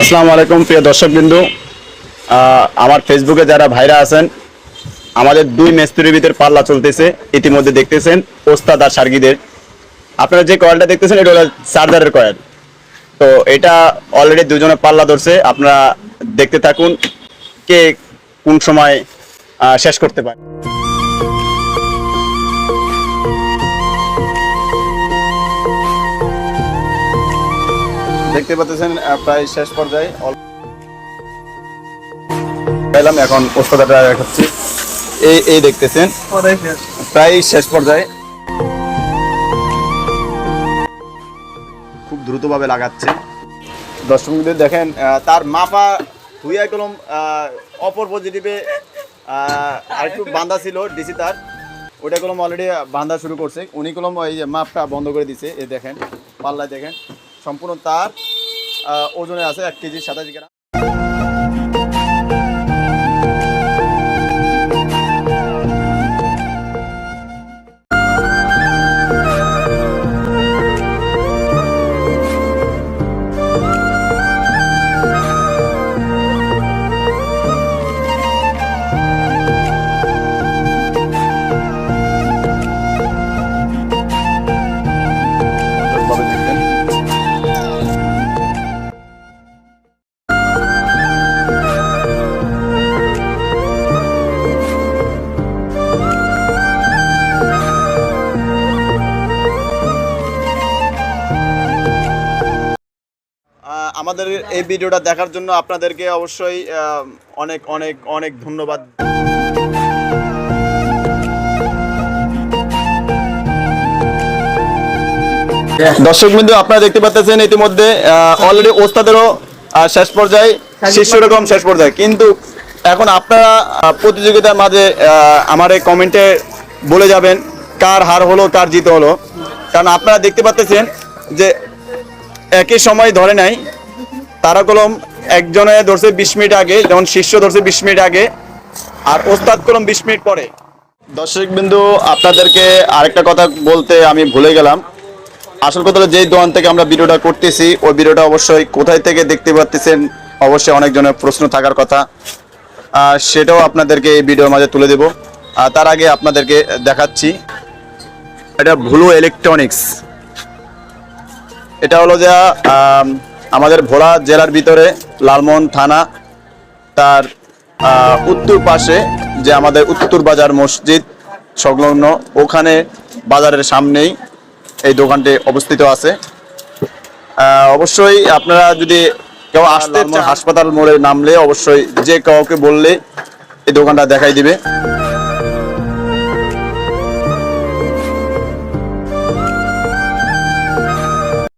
আসসালামু আলাইকুম প্রিয় দর্শকবৃন্দু, আমার ফেসবুকে যারা ভাইরা আছেন, আমাদের দুই মিস্ত্রির ভিতর পাল্লা চলতেছে। ইতিমধ্যে দেখতেছেন ওস্তাদ আর সার্গিদের। আপনারা যে কয়েলটা দেখতেছেন এটা হলো চার্জারের কয়েল। তো এটা অলরেডি দুজনে পাল্লা ধরছে। আপনারা দেখতে থাকুন কে কোন সময় শেষ করতে পারে। দেখতে পাচ্ছেন প্রায় শেষ পর্যায়ে এখন ওস্তাদটা দেখাচ্ছি। এই দেখতেছেন প্রায় শেষ পর্যায়ে, খুব দ্রুতভাবে লাগাচ্ছে। দর্শকদের দেখেন তার মাপা ধুইয়া কলম অপর পজিটিভে আরেকটু বাঁধা ছিল ডিসি তার, ওটা কলম অলরেডি বাঁধা শুরু করছে। উনি কলম এই যে মাপটা বন্ধ করে দিছে। এই দেখেন পাল্লায় দেখেন সম্পূর্ণ তার ওজনে আছে 1 কেজি 27 গ্রাম। আমাদের এই ভিডিওটা দেখার জন্য আপনাদেরকে অবশ্যই অনেক অনেক অনেক ধন্যবাদ। দর্শকবৃন্দ, আপনারা দেখতে পাচ্ছেন ইতিমধ্যে অলরেডি ওস্তাদেরও শেষ পর্যায়ে, শিষ্য রকম শেষ পর্যায়ে। কিন্তু এখন আপনারা প্রতিযোগিতার মাঝে আমার এই কমেন্টে বলে যাবেন কার হার হলো কার জিত হলো। কারণ আপনারা দেখতে পাচ্ছেন যে একই সময় ধরে নাই। তারা কলম একজনে ধরছে 20 মিনিট আগে, যেমন শিষ্য ধরছে 20 মিনিট আগে, আর ওস্তাদ কলম 20 মিনিট পরে। দর্শকবৃন্দু, আপনাদেরকে আরেকটা কথা বলতে আমি ভুলে গেলাম। আসল কথা হলো, যেই দোকান থেকে আমরা ভিডিওটা করতেছি ওই ভিডিওটা অবশ্যই কোথায় থেকে দেখতে পাচ্ছেন অবশ্যই অনেকজনের প্রশ্ন থাকার কথা, সেটাও আপনাদেরকে এই ভিডিওর মাঝে তুলে দেব। তার আগে আপনাদেরকে দেখাচ্ছি, এটা ভুলু ইলেকট্রনিক্স। এটা হলো যে আমাদের ভোলা জেলার ভিতরে লালমোহন থানা, তার উত্তর পাশে যে আমাদের উত্তর বাজার মসজিদ সংলগ্ন, ওখানে বাজারের সামনেই এই দোকানটি অবস্থিত আছে। অবশ্যই আপনারা যদি কেউ আসতে হাসপাতাল মোড়ে নামলে অবশ্যই যে কাউকে বললে এই দোকানটা দেখাই দিবে।